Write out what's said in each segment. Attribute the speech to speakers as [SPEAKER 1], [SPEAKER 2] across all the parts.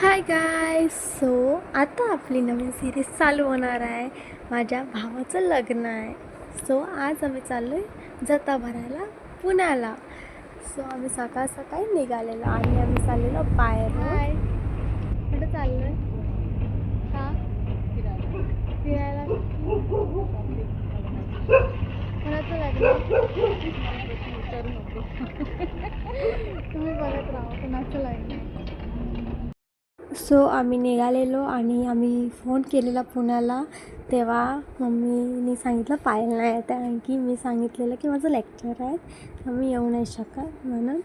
[SPEAKER 1] Hi guys. So आता आपली नवीन series चालू होणार आहे. माझ्या भावाचं लग्न आहे. सो आज आम्ही चाललो आहे जता भरायला पुण्याला. सो आम्ही सकाळ सकाळी निघालेलो आणि आम्ही चाललेलो बाहेर. कुठं चाललो आहे का फिरायला? कोणाचं लग्न? तुम्ही बघत राहा कोणाचं लग्न. सो आम्ही निघालेलो आणि आम्ही फोन केलेला पुण्याला. तेव्हा मम्मीने सांगितलं पायल नाही येत आहे, कारण की मी सांगितलेलं की माझं लेक्चर आहे तर मी येऊ नाही शकत म्हणून.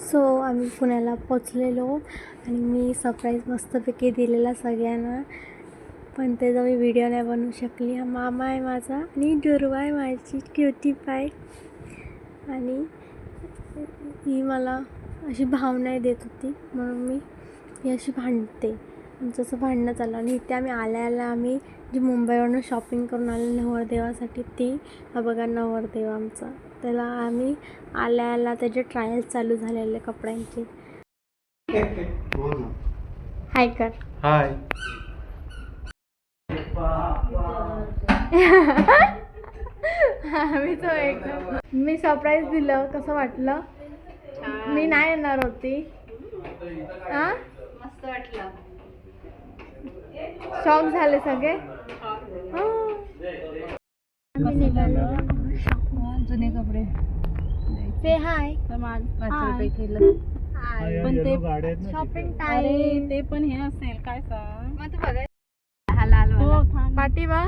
[SPEAKER 1] सो आम्ही पुण्याला पोचलेलो आणि मी सरप्राईज मस्तपैकी दिलेला सगळ्यांना, पण त्याचा मी व्हिडिओ नाही बनवू शकली. हा मामा आहे माझा आणि दुर्वा आहे माझी क्युटी पाय. आणि ही मला अशी भाव नाही देत होती म्हणून मी ही अशी भांडते. आमचं असं भांडणं चाललं. आणि इथे आम्ही आल्या आम्ही जी मुंबईवरून शॉपिंग करून आले नवरदेवासाठी, ती हा बघा नवरदेव आमचा. त्याला आम्ही आल्या त्याचे ट्रायल्स चालू झालेले कपड्यांचे. हाय कर.
[SPEAKER 2] हाय.
[SPEAKER 1] मी सरप्राईज दिलं. कसं वाटलं? मी नाही येणार होती.
[SPEAKER 3] मस्त वाटलं.
[SPEAKER 1] शॉक झाले सगळे.
[SPEAKER 3] जुने कपडे
[SPEAKER 1] से हाय.
[SPEAKER 3] ₹5 केलं. पण ते
[SPEAKER 1] शॉपिंग
[SPEAKER 3] अरे
[SPEAKER 1] टाइम.
[SPEAKER 3] ते पण हे असेल काय सांग.
[SPEAKER 1] मग तू बघाय
[SPEAKER 3] हा लाल वाला.
[SPEAKER 1] पार्टी वा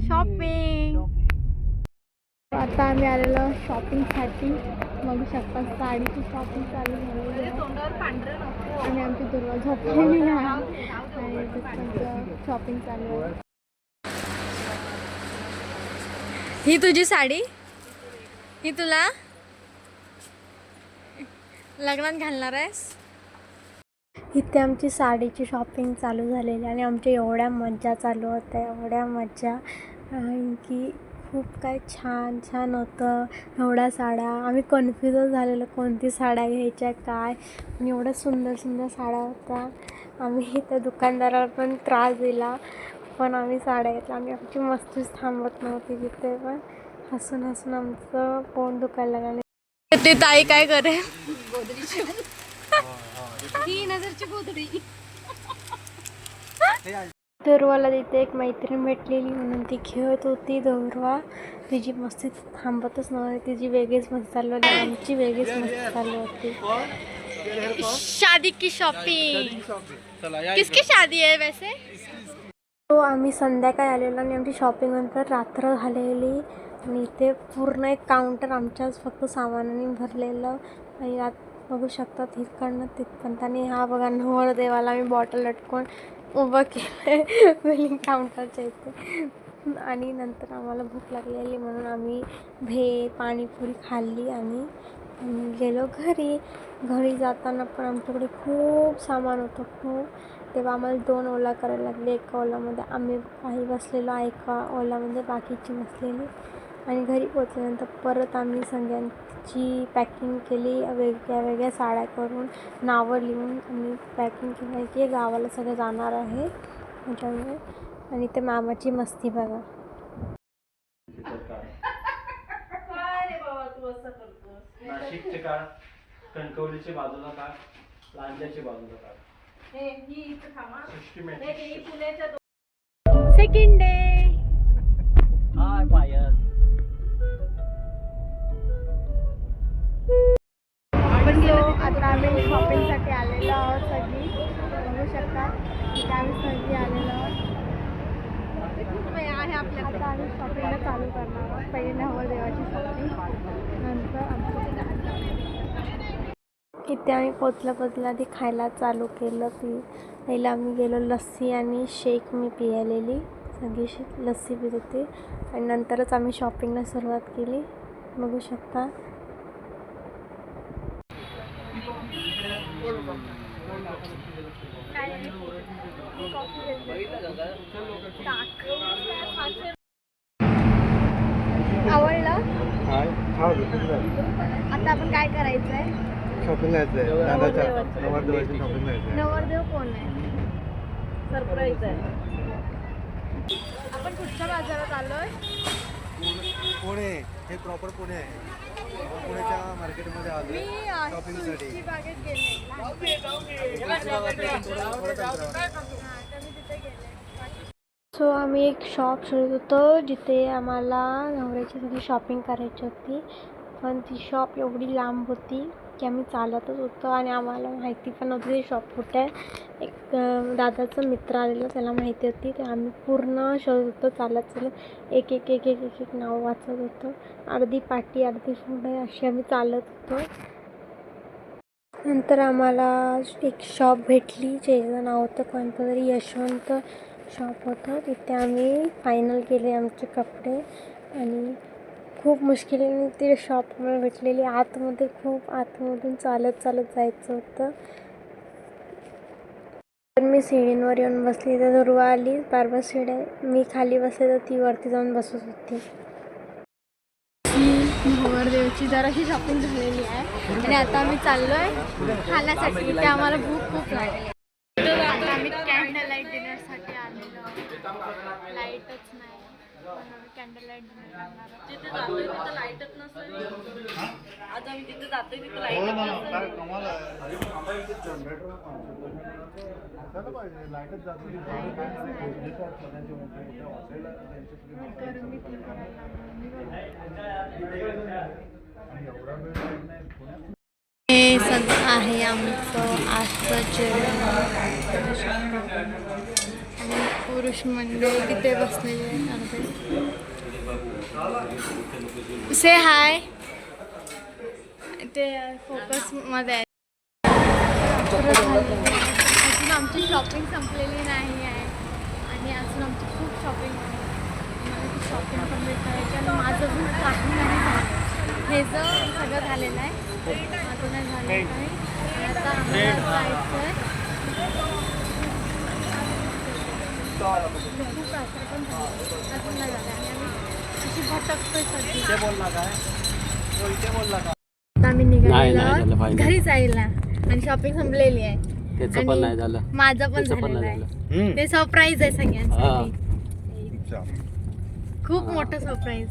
[SPEAKER 1] शॉपिंग. आता आम्ही आलेलो शॉपिंगसाठी. बघू शकता साडीची शॉपिंग चालू झाली
[SPEAKER 3] तोंडावर पांढरं नको.
[SPEAKER 1] आणि आमची दुर्वा झोपलेली आहे आणि शॉपिंग चालू आहे. ही तुझी साडी, ही तुला लग्नात घालणार आहेस. इथे आमची साडीची शॉपिंग चालू झालेली आणि आमच्या एवढ्या मज्जा चालू होत्या, एवढ्या मज्जा. की खूप काय छान छान होतं. एवढ्या साड्या आम्ही कन्फ्युजच झालेलो कोणती साड्या घ्यायच्या काय. आणि एवढ्या सुंदर सुंदर साड्या होत्या. आम्ही त्या दुकानदाराला पण त्रास दिला, पण आम्ही साड्या घेतल्या. आम्ही आमची मस्तीच थांबत नव्हती तिथे, पण हसून हसून आमचं पोट दुखायला लागलं. ते ताई काय करे
[SPEAKER 3] ही नजरची गोधडी.
[SPEAKER 1] दुर्वाला तिथे एक मैत्रीण भेटलेली म्हणून ती खेळत होती. दुर्वा तिची मस्ती थांबतच नव्हती. तिची वेगळीच मस्ती चालू होती, आमची वेगळीच मस्ती चालू होती. शादी की शॉपिंग. किसकी शादी आहे वैसे? तो आम्ही संध्याकाळी आलेलो आणि आमची शॉपिंग नंतर रात्र झालेली. आणि इथे पूर्ण एक काउंटर आमच्याच फक्त सामानाने भरलेलं. आणि बघू शकता तिकडनं तिथपर्यंत. आणि हा बघा नवरदेवाला मी बॉटल लटकून उभं केलं बिलिंग काउंटरच्या इथे. आणि नंतर आम्हाला भूक लागलेली म्हणून आम्ही भेळ पाणीपुरी खाल्ली आणि गेलो घरी. घरी जाताना पण आमच्याकडे खूप सामान होतं खूप. तेव्हा आम्हाला 2 ओला करायला लागले. एका ओलामध्ये आम्ही काही बसलेलो, एका ओलामध्ये बाकीची बसलेली. आणि घरी पोचल्यानंतर परत आम्ही सगळ्यांची पॅकिंग केली. वेगळ्या वेगळ्या साड्या करून नावं लिहून आम्ही पॅकिंग केली की गावाला सगळं जाणार आहे त्याच्यामुळे. आणि ते मामाची मस्ती बघा.
[SPEAKER 2] नाशिकचे काढ, कणकवलीचे बाजूला काढ, लांजाचे बाजूला काढ.
[SPEAKER 1] Second day.
[SPEAKER 2] हाय पायल.
[SPEAKER 1] आता आम्ही शॉपिंगसाठी आलेलो आहोत सगळी. बघू शकता इथे आम्ही सगळी आलेलो आहोत. आता आम्ही शॉपिंगला चालू करणार आहोत. पहिले नवरदेवाची शॉपिंग, नंतर आमचं इथे आम्ही पोचल्या आधी खायला चालू केलं. पहिला आम्ही गेलो लस्सी आणि शेक मी पियालेली, सगळी लस्सी पित होती आणि नंतरच आम्ही शॉपिंगला सुरुवात केली. बघू शकता. आवडलं? आता आपण काय करायचंय?
[SPEAKER 4] शॉपिंग जायचंय. दादाच्या नवरदेवाची शॉपिंग जायचंय.
[SPEAKER 1] नवरदेव कोण आहे? सरप्राईज आहे. आपण कुठच्या बाजारात आलोय?
[SPEAKER 4] पुणे, हे प्रॉपर पुणे आहे. पुण्याच्या मार्केटमध्ये आलो शॉपिंगसाठी.
[SPEAKER 1] बागेत गेले. सो आम्ही एक शॉप शोधत होतो जिथे आम्हाला नवऱ्याची सगळी शॉपिंग करायची होती, पण ती शॉप एवढी लांब होती की आम्ही चालतच होतो आणि आम्हाला माहिती पण नव्हती ते शॉप कुठे आहे. एक दादाचा मित्र आलेला, त्याला माहिती होती, तर आम्ही पूर्ण शोधत होतो चालत एक एक एक एक एक एक नाव वाचत होतो. अर्धी पाटी अर्धी पुढे अशी आम्ही चालत होतो. नंतर आम्हाला एक शॉप भेटली ज्याचं नाव होतं कोणतं तरी यशवंत शॉप होतं. तिथे आम्ही फायनल केले आमचे कपडे आणि खूप मुश्किलीने ती शॉप आम्हाला भेटलेली. आतमधून चालत जायचं होतं. तर मी सीडींवर येऊन बसली तर दुर्वा आली. बारबार सीड्या मी खाली बसले तर ती वरती जाऊन बसत होती. नवरदेवची जराशी शॉपिंग झालेली आहे आणि आता आम्ही चाललोय खाण्यासाठी. तिथे आम्हाला भूक खूप लागली. आता आम्ही कॅन्डल लाईट डिनरसाठी आलेलो. लाईटच नाही, कॅन्डल लाईट डिनर करणार.
[SPEAKER 3] जिथे जातोय तिथं लाईटच नसेल. आज आम्ही तिथे जातोय तिथं लाईट
[SPEAKER 1] हे सगळं आहे आमचं आजचं जेवण आणि पुरुष मंडळी तिथे बसलेले आहेत. से हाय. ते फोकसमध्ये आहे. अजून आमची शॉपिंग संपलेली नाही आहे आणि अजून आमची खूप शॉपिंग आहे. मला ती शॉपिंग कंप्लीट करायची आणि माझं अजून काही नाही झालं. हे जर सगळं झालेलं आहे, माझं नाही झालं काही. आता आम्हाला जायचं आहे. खूप रात्र पण झाली, अजून नाही झालं आणि आम्ही अशी भटकतोय सध्या. आता आम्ही निघालेलो घरी जायला आणि शॉपिंग संपलेली आहे.
[SPEAKER 2] त्याचं पण नाही झालं,
[SPEAKER 1] माझं पण
[SPEAKER 2] त्याचं पण
[SPEAKER 1] झालेलं
[SPEAKER 2] नाही
[SPEAKER 1] आहे.
[SPEAKER 2] झालं.
[SPEAKER 1] ते सरप्राईज आहे सगळ्यांसाठी, खूप मोठं सरप्राईज.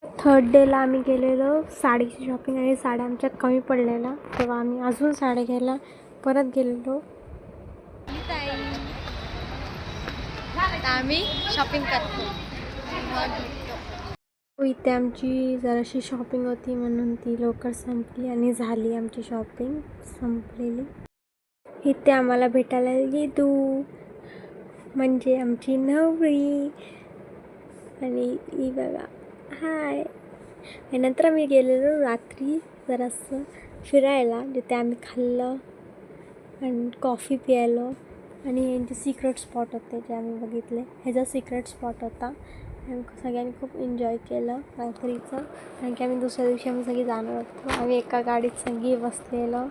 [SPEAKER 1] थर्ड डेला आम्ही गेलेलो साडीची शॉपिंग आणि साड्या आमच्यात कमी पडलेल्या, तेव्हा आम्ही अजून साड्या घ्यायला परत गेलेलो. आम्ही शॉपिंग करतो. इथे आमची जराशी शॉपिंग होती म्हणून ती लवकर संपली आणि झाली आमची शॉपिंग संपलेली. इथे आम्हाला भेटायला येदू म्हणजे आमची नवरी आणि ही बघा हाय. आणि नंतर आम्ही गेलेलो रात्री जरासं फिरायला, जिथे आम्ही खाल्लं आणि कॉफी प्यायलो आणि यांचे सिक्रेट स्पॉट होते जे आम्ही बघितले. ह्याचा सिक्रेट स्पॉट होता आणि सगळ्यांनी खूप एन्जॉय केलं रात्रीचं. कारण की आम्ही दुसऱ्या दिवशी आम्ही सगळी जाणार होतो. आम्ही एका गाडीत सगळी बसलेलो.